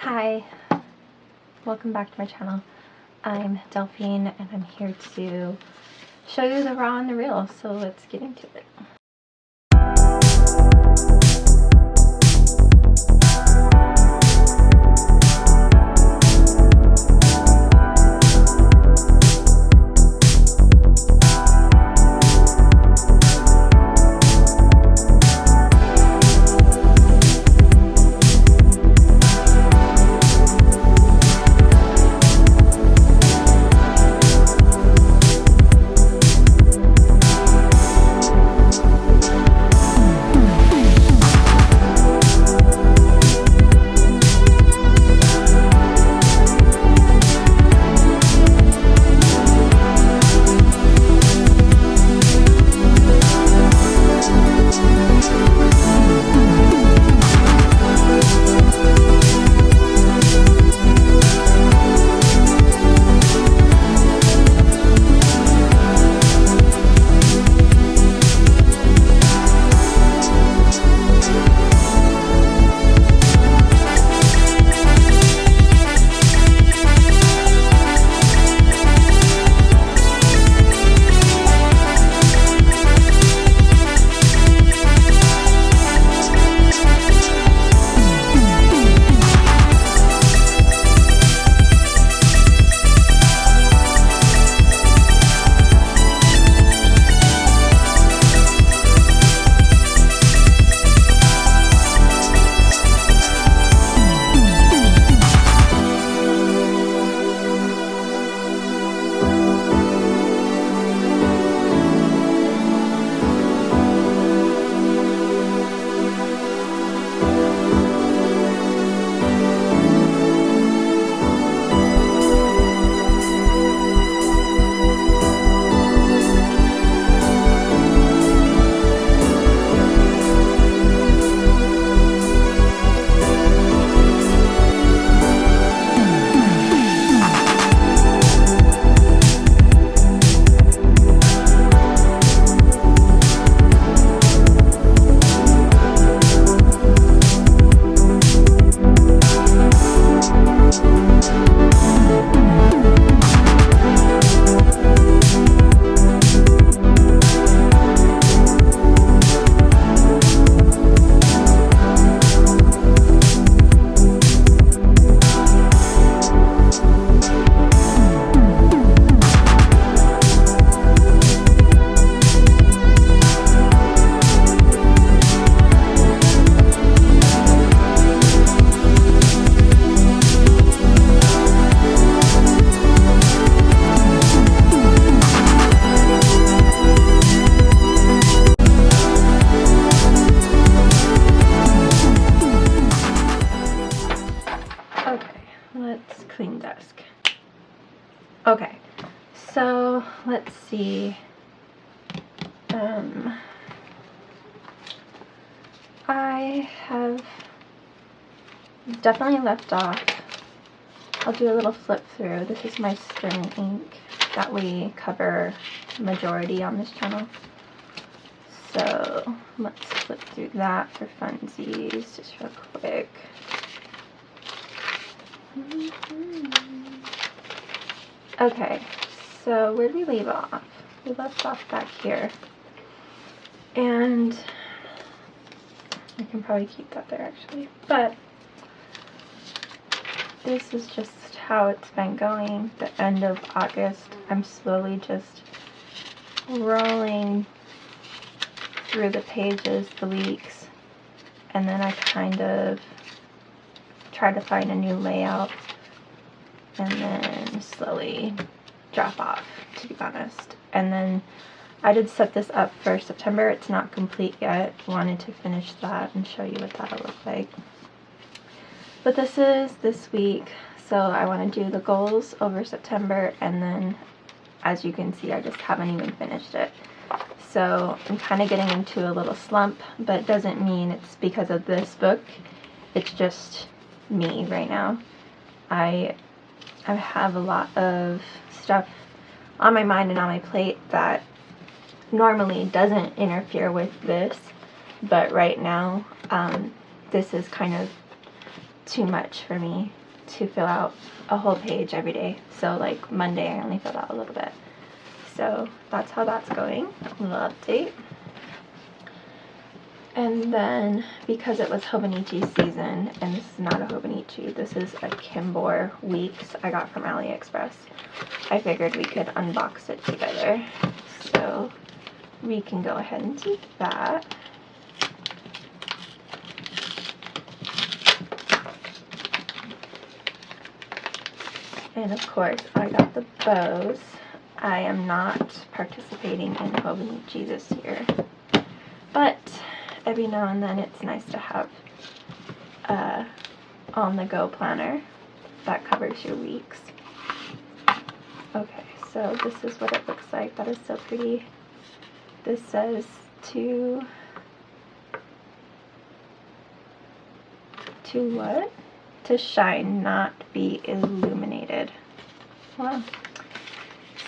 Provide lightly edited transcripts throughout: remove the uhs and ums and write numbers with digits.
Hi, welcome back to my channel. I'm Delphine and I'm here to show you the raw and the real, so let's get into it. Let's clean desk. Okay, so let's see. I have definitely left off. I'll do a little flip through. This is my string ink that we cover majority on this channel. So let's flip through that for funsies just real quick. Okay, so where did we leave off? We left off back here. And I can probably keep that there actually. But this is just how it's been going. The end of August, I'm slowly just rolling through the pages, the weeks, and then I kind of try to find a new layout and then slowly drop off, to be honest. And then I did set this up for September. It's not complete yet. Wanted to finish that and show you what that'll look like. But this is this week, so I want to do the goals over September, and then as you can see I just haven't even finished it. So I'm kind of getting into a little slump, but it doesn't mean it's because of this book. It's just me right now. I have a lot of stuff on my mind and on my plate that normally doesn't interfere with this, but right now this is kind of too much for me to fill out a whole page every day. So like Monday I only filled out a little bit. So that's how that's going. A little update. And then because it was Hobonichi season, and this is not a Hobonichi, this is a Kinbor Weeks I got from AliExpress, I figured we could unbox it together. So we can go ahead and do that. And of course, I got the bows. I am not participating in Hobonichi this year, but every now and then it's nice to have a on-the-go planner that covers your weeks. Okay, so this is what it looks like. That is so pretty. This says to what? To shine, not be illuminated. Wow.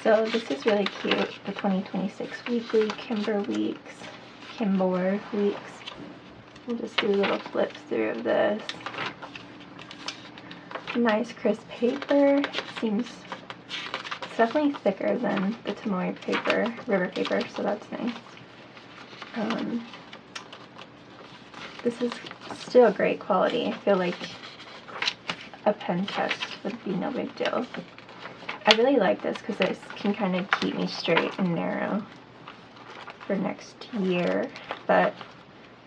So this is really cute. The 2026 weekly Kinbor weeks. We'll just do a little flip through of this. Nice crisp paper. It seems it's definitely thicker than the Tomoe paper, river paper, so that's nice. This is still great quality. I feel like a pen test would be no big deal. I really like this because this can kind of keep me straight and narrow for next year. But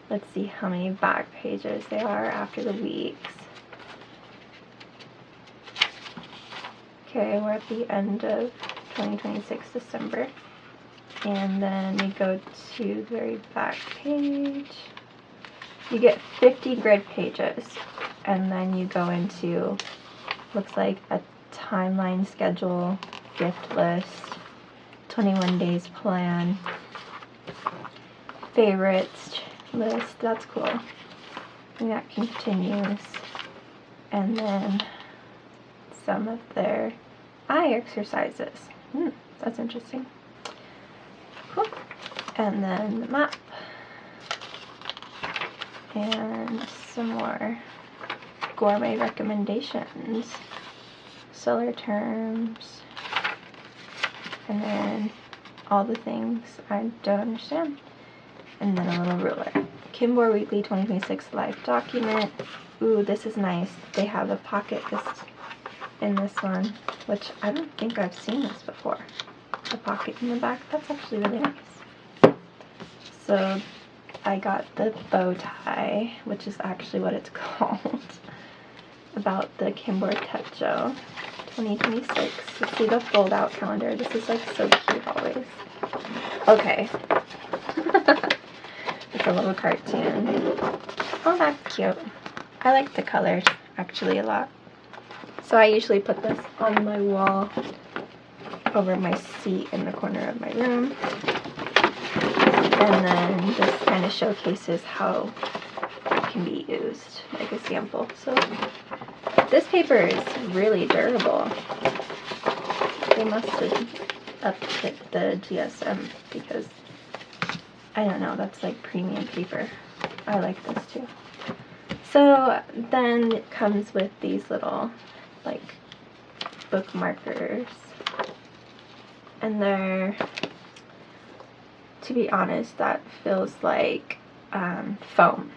let's see how many back pages there are after the weeks. Okay, we're at the end of 2026 December. And then we go to the very back page. You get 50 grid pages, and then you go into, looks like a timeline schedule, gift list, 21 days plan, favorites list. That's cool. And that continues. And then some of their eye exercises. That's interesting. Cool. And then the map. And some more gourmet recommendations. Solar terms. And then all the things I don't understand. And then a little ruler. Kinbor Weekly 2026 Life Document. Ooh, this is nice. They have a pocket in this one, which I don't think I've seen this before. A pocket in the back. That's actually really nice. So I got the bow tie, which is actually what it's called, about the Kinbor Techo 2026. Let's see the fold-out calendar. This is like so cute always. Okay. It's a little cartoon. Oh, that's cute. I like the colors actually a lot. So I usually put this on my wall over my seat in the corner of my room. And then this kind of showcases how it can be used, like a sample. So this paper is really durable. They must have upped the GSM because, I don't know, that's like premium paper. I like this too. So then it comes with these little like bookmarkers, and they're, to be honest, that feels like foam.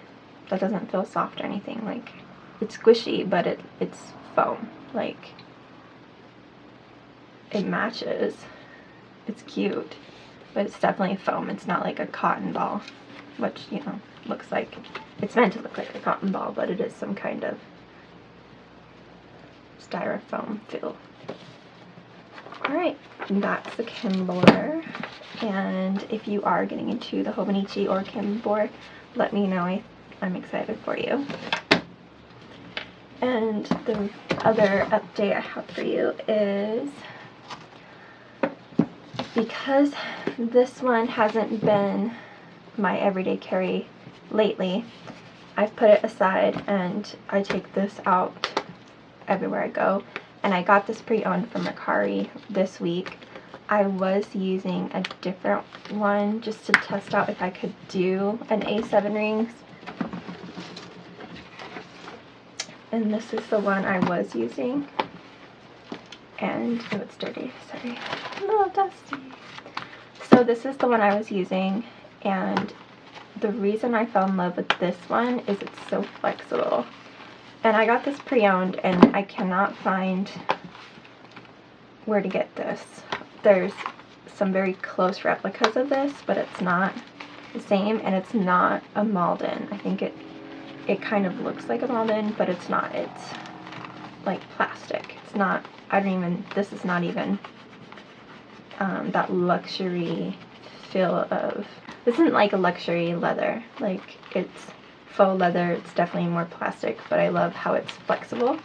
That doesn't feel soft or anything. Like, it's squishy, but it's foam. Like, it matches. It's cute, but it's definitely foam. It's not like a cotton ball, which, you know, looks like, it's meant to look like a cotton ball, but it is some kind of styrofoam feel. Alright, that's the Kinbor. And if you are getting into the Hobonichi or Kinbor, let me know. I'm excited for you. And the other update I have for you is, because this one hasn't been my everyday carry lately, I've put it aside and I take this out everywhere I go. And I got this pre-owned from Mercari this week. I was using a different one just to test out if I could do an A7 rings. and this is the one I was using. And, oh, it's dirty, sorry, a little dusty. So this is the one I was using, and the reason I fell in love with this one is it's so flexible. And I got this pre-owned, and I cannot find where to get this. There's some very close replicas of this, but it's not the same, and it's not a Malden. I think it kind of looks like a Malden, but it's not. It's like plastic. It's not, this is not even that luxury feel of, this isn't like a luxury leather. Like, it's faux leather, it's definitely more plastic, but I love how it's flexible.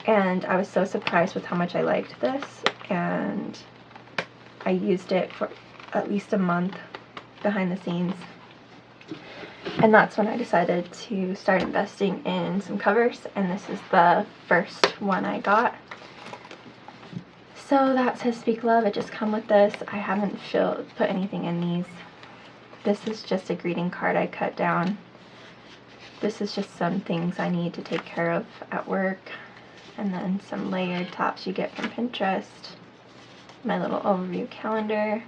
And I was so surprised with how much I liked this, and I used it for at least a month behind the scenes. And that's when I decided to start investing in some covers, and this is the first one I got. So that says Speak Love. It just come with this. I haven't put anything in these. This is just a greeting card I cut down. This is just some things I need to take care of at work. And then some layered tops you get from Pinterest. My little overview calendar.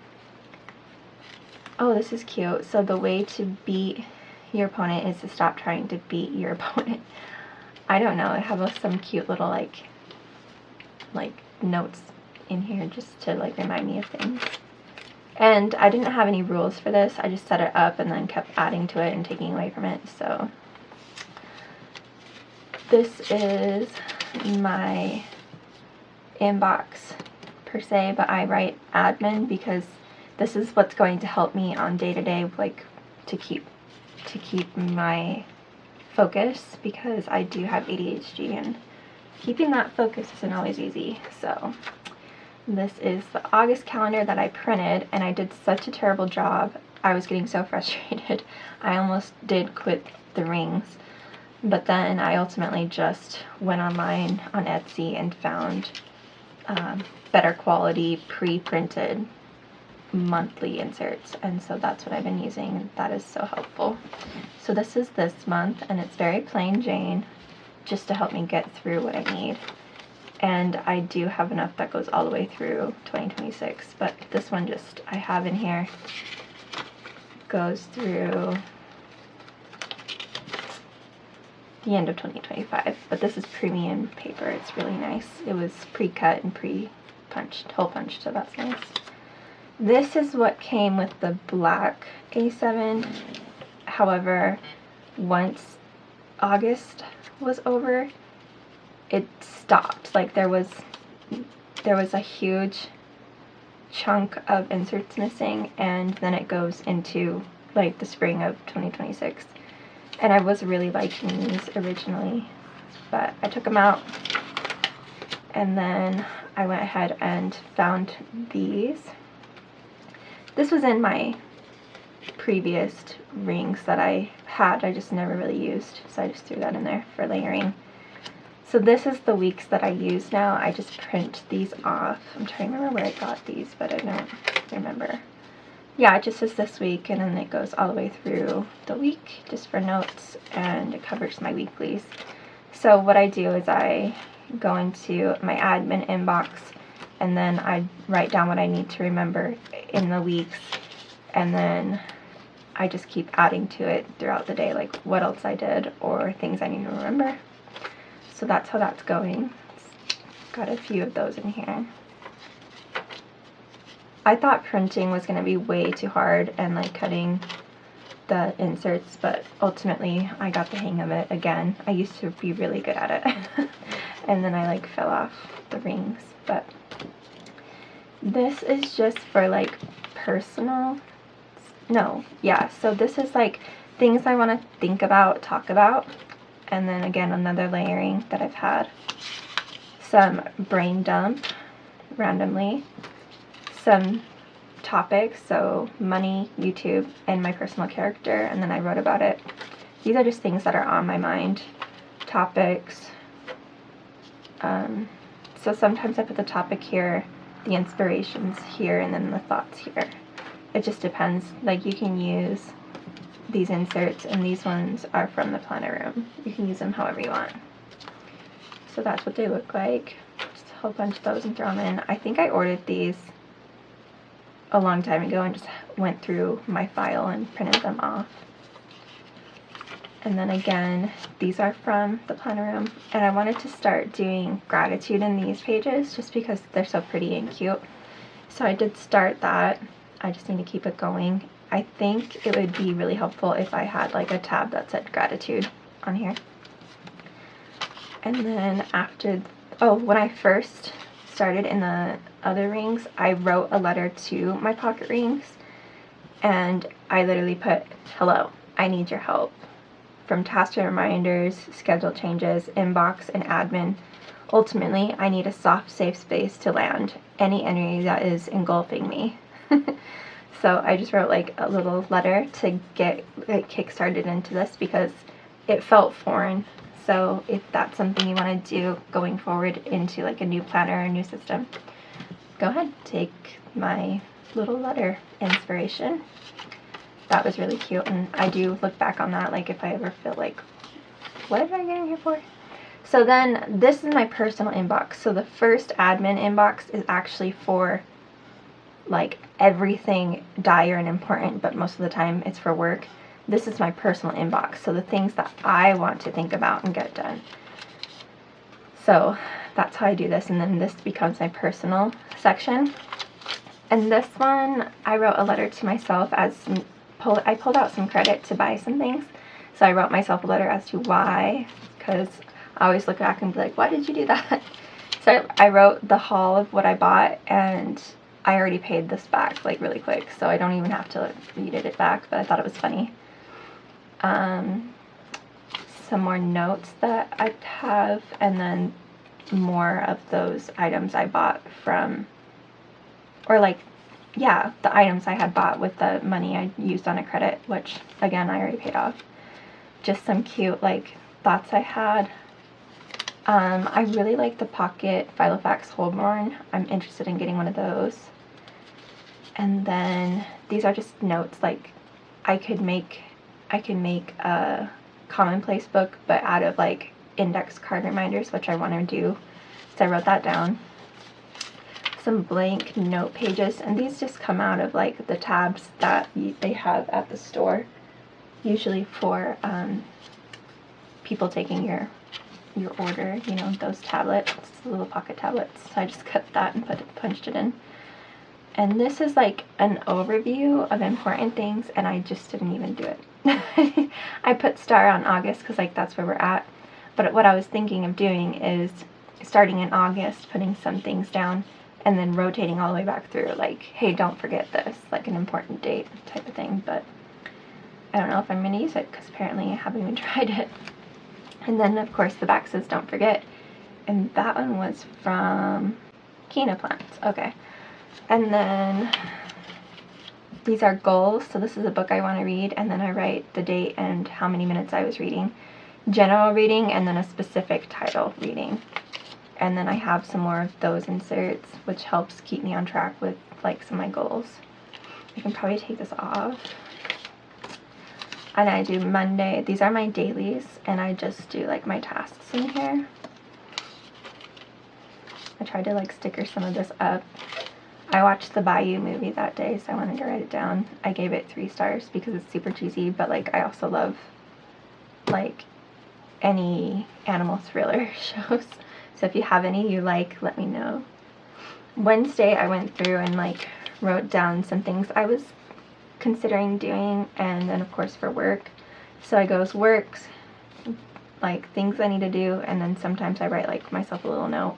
Oh, this is cute. So the way to beat your opponent is to stop trying to beat your opponent. I don't know. I have some cute little like notes in here just to like remind me of things. And I didn't have any rules for this. I just set it up and then kept adding to it and taking away from it. So this is my inbox per se, but I write admin because this is what's going to help me on day-to-day, like to keep my focus, because I do have ADHD and keeping that focus isn't always easy. So this is the August calendar that I printed, and I did such a terrible job. I was getting so frustrated. I almost did quit the rings, but then I ultimately just went online on Etsy and found better quality pre-printed monthly inserts, and so that's what I've been using. That is so helpful. So this is this month, and it's very plain Jane, just to help me get through what I need. And I do have enough that goes all the way through 2026, but this one just I have in here goes through the end of 2025. But this is premium paper. It's really nice. It was pre-cut and pre-punched, hole punched, so that's nice. This is what came with the black A7. However, once August was over, it stopped. Like there was a huge chunk of inserts missing, and then it goes into like the spring of 2026. And I was really liking these originally, but I took them out, and then I went ahead and found these. This was in my previous rings that I had, I just never really used, so I just threw that in there for layering. So this is the weeks that I use now. I just print these off. I'm trying to remember where I got these, but I don't remember. Yeah, it just says this week, and then it goes all the way through the week just for notes, and it covers my weeklies. So what I do is I go into my admin inbox, and then I write down what I need to remember in the weeks, and then I just keep adding to it throughout the day, like what else I did or things I need to remember. So that's how that's going. Got a few of those in here. I thought printing was going to be way too hard and like cutting the inserts, but ultimately I got the hang of it again. I used to be really good at it and then I like fell off the rings. But this is just for like personal, so this is like things I want to think about, talk about, and then again another layering that I've had. Some brain dump randomly, some topics, so money, YouTube, and my personal character, and then I wrote about it. These are just things that are on my mind. Topics. So sometimes I put the topic here, the inspirations here, and then the thoughts here. It just depends. Like you can use these inserts, and these ones are from the planner room. You can use them however you want. So that's what they look like. Just a whole bunch of those and throw them in. I think I ordered these a long time ago and just went through my file and printed them off. And then again, these are from the planner room, and I wanted to start doing gratitude in these pages just because they're so pretty and cute. So I did start that. I just need to keep it going. I think it would be really helpful if I had like a tab that said gratitude on here. And then after, oh, when I first started in the other rings, I wrote a letter to my pocket rings, and I literally put, hello, I need your help. From tasks and reminders, schedule changes, inbox, and admin. Ultimately, I need a soft, safe space to land any energy that is engulfing me. So I just wrote like a little letter to get like kick-started into this because it felt foreign. So if that's something you want to do going forward into like a new planner or a new system, go ahead, take my little letter inspiration. That was really cute, and I do look back on that, like if I ever feel like, what did I get in here for? So then this is my personal inbox. So the first admin inbox is actually for like everything dire and important, but most of the time it's for work. This is my personal inbox, so the things that I want to think about and get done. So that's how I do this, and then this becomes my personal section. And this one, I wrote a letter to myself as I pulled out some credit to buy some things. So I wrote myself a letter as to why, because I always look back and be like, why did you do that? So I wrote the haul of what I bought, and I already paid this back like really quick, so I don't even have to read it back, but I thought it was funny. Some more notes that I have, and then more of those items I bought from, or like, yeah, the items I had bought with the money I used on a credit, which again I already paid off. Just some cute like thoughts I had. I really like the Pocket Filofax Holborn. I'm interested in getting one of those. And then these are just notes, like I could make a commonplace book but out of like index card reminders, which I want to do, so I wrote that down. Some blank note pages, and these just come out of like the tabs that they have at the store, usually for people taking your order, you know, those tablets, the little pocket tablets. So I just cut that and punched it in. And this is like an overview of important things, and I just didn't even do it. I put star on August because like that's where we're at. But what I was thinking of doing is starting in August, putting some things down, and then rotating all the way back through, like, hey, don't forget this, like an important date type of thing. But I don't know if I'm going to use it because apparently I haven't even tried it. And then of course the back says don't forget, and that one was from Quinoa Plants. Okay. And then these are goals. So this is a book I want to read, and then I write the date and how many minutes I was reading. General reading, and then a specific title reading. And then I have some more of those inserts, which helps keep me on track with like some of my goals. I can probably take this off. And I do Monday. These are my dailies, and I just do like my tasks in here. I tried to like sticker some of this up. I watched the Bayou movie that day, so I wanted to write it down. I gave it 3 stars because it's super cheesy, but like I also love like any animal thriller shows. So if you have any you like, let me know. Wednesday I went through and like wrote down some things I was considering doing, and then of course for work. So I goes works, like things I need to do, and then sometimes I write like myself a little note.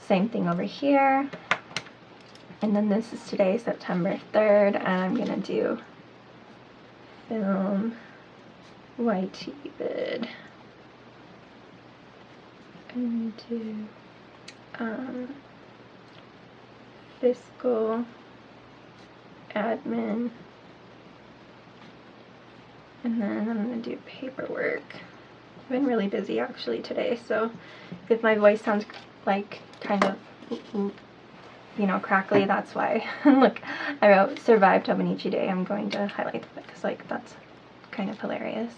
Same thing over here. And then this is today, September 3rd, and I'm gonna do film YT vid and do fiscal admin, and then I'm gonna do paperwork. I've been really busy actually today, so if my voice sounds like kind of, you know, crackly, that's why. Look, I wrote survive Tobanichi Day. I'm going to highlight that because like that's kind of hilarious.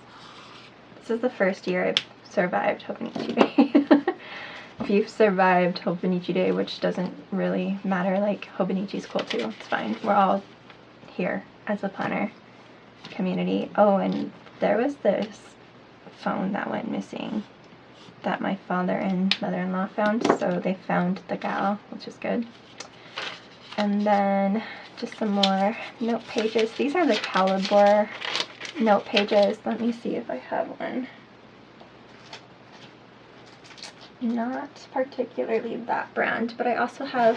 This is the first year I've survived Hobonichi Day. If you've survived Hobonichi Day, which doesn't really matter, like Hobonichi's cool too, it's fine. We're all here as a planner community. Oh, and there was this phone that went missing that my father and mother-in-law found, so they found the gal, which is good. And then just some more note pages. These are the Kinbor note pages. Let me see if I have one. Not particularly that brand, but I also have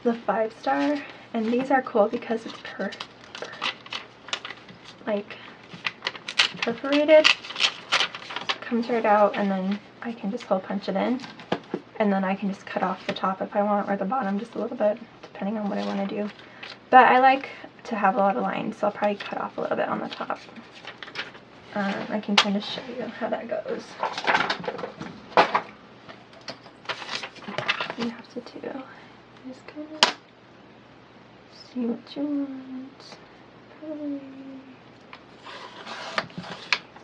the 5-star, and these are cool because it's perforated. So it comes right out, and then I can just hole punch it in, and then I can just cut off the top if I want, or the bottom just a little bit, depending on what I want to do. But I like to have a lot of lines, so I'll probably cut off a little bit on the top. I can kind of show you how that goes. You have to do just kind of see what you want. Probably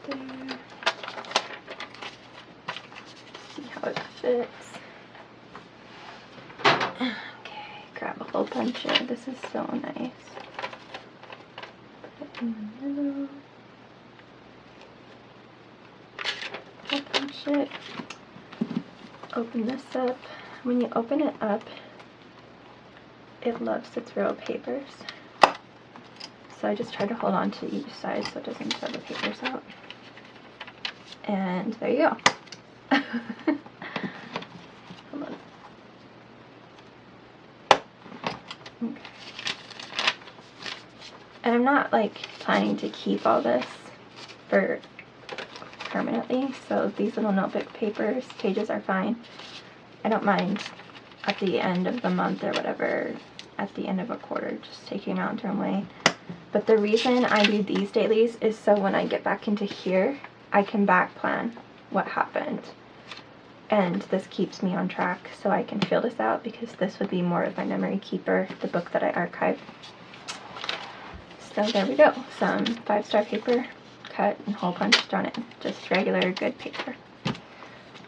there. See how it fits. Okay, grab a hole puncher. This is so nice. Put it in the middle. Hole punch it. Open this up. When you open it up, it loves its real papers. So I just try to hold on to each side so it doesn't tear the papers out. And there you go. Hold on. Okay. And I'm not like planning to keep all this for permanently, so these little notebook pages are fine. I don't mind at the end of the month or whatever, at the end of a quarter, just taking them out and throwing them away. But the reason I do these dailies is so when I get back into here, I can back plan what happened. And this keeps me on track, so I can fill this out, because this would be more of my memory keeper, the book that I archive. So there we go, some 5-star paper, cut and hole punched on it. Just regular good paper.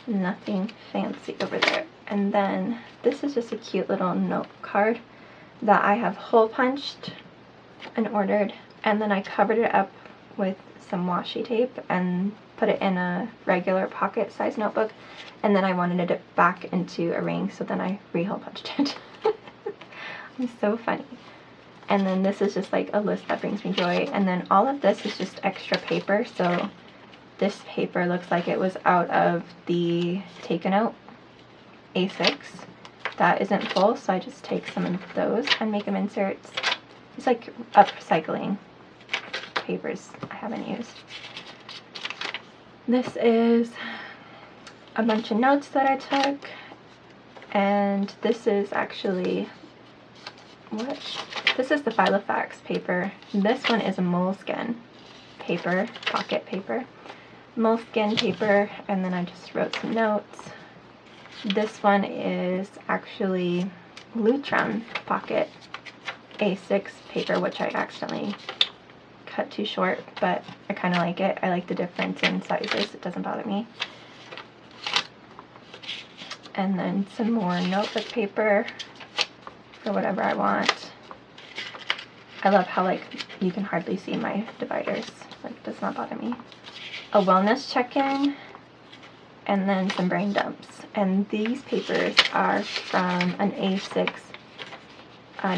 Nothing fancy over there. And then this is just a cute little note card that I have hole punched and ordered, and then I covered it up with some washi tape and put it in a regular pocket size notebook, and then I wanted it back into a ring, so then I re-hole punched it. I'm so funny. And then this is just like a list that brings me joy, and then all of this is just extra paper. So this paper looks like it was out of the Take a Note A6 that isn't full, so I just take some of those and make them inserts. It's like upcycling papers I haven't used. This is a bunch of notes that I took, and this is actually, this is the Filofax paper. This one is a moleskin paper, pocket paper. Moleskin paper, and then I just wrote some notes. This one is actually Lutrum pocket A6 paper, which I accidentally cut too short, but I kind of like it. I like the difference in sizes. It doesn't bother me. And then some more notebook paper for whatever I want. I love how like you can hardly see my dividers. Like, it does not bother me. A wellness check-in, and then some brain dumps. And these papers are from an A6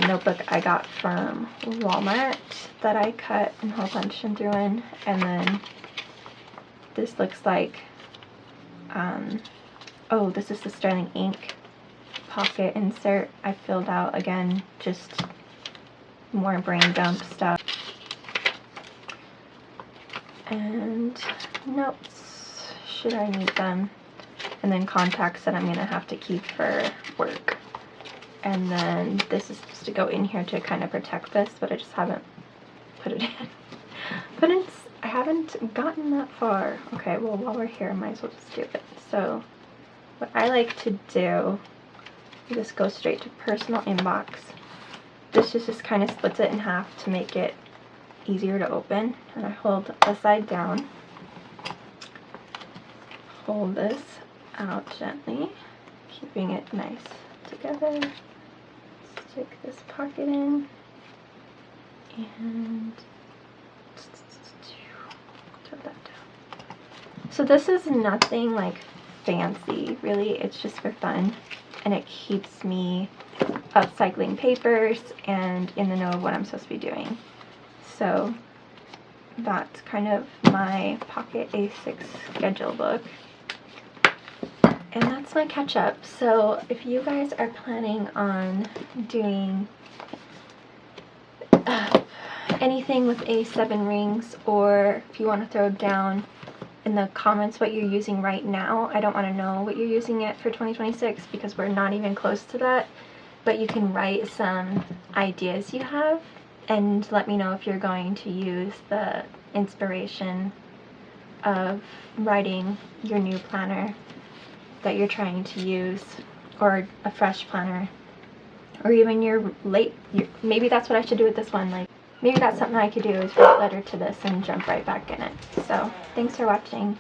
notebook I got from Walmart that I cut and hole punched and threw in. And then this looks like, oh, this is the Sterling ink pocket insert I filled out. Again, just more brain dump stuff. And notes, should I need them. And then contacts that I'm going to have to keep for work. And then this is supposed to go in here to kind of protect this, but I just haven't put it in. But I haven't gotten that far. Okay, well, while we're here, I might as well just do it. So what I like to do is just go straight to personal inbox. This just kind of splits it in half to make it easier to open, and I hold the side down, pull this out gently, keeping it nice together. Stick this pocket in and throw that down. So this is nothing like fancy, really. It's just for fun, and it keeps me upcycling papers and in the know of what I'm supposed to be doing. So that's kind of my Pocket A6 schedule book. And that's my catch up. So if you guys are planning on doing anything with A7 rings, or if you want to throw down in the comments what you're using right now, I don't want to know what you're using it for 2026 because we're not even close to that. But you can write some ideas you have and let me know if you're going to use the inspiration of writing your new planner that you're trying to use, or a fresh planner, or even maybe that's what I should do with this one. Like, maybe that's something I could do, is write a letter to this and jump right back in it. So thanks for watching.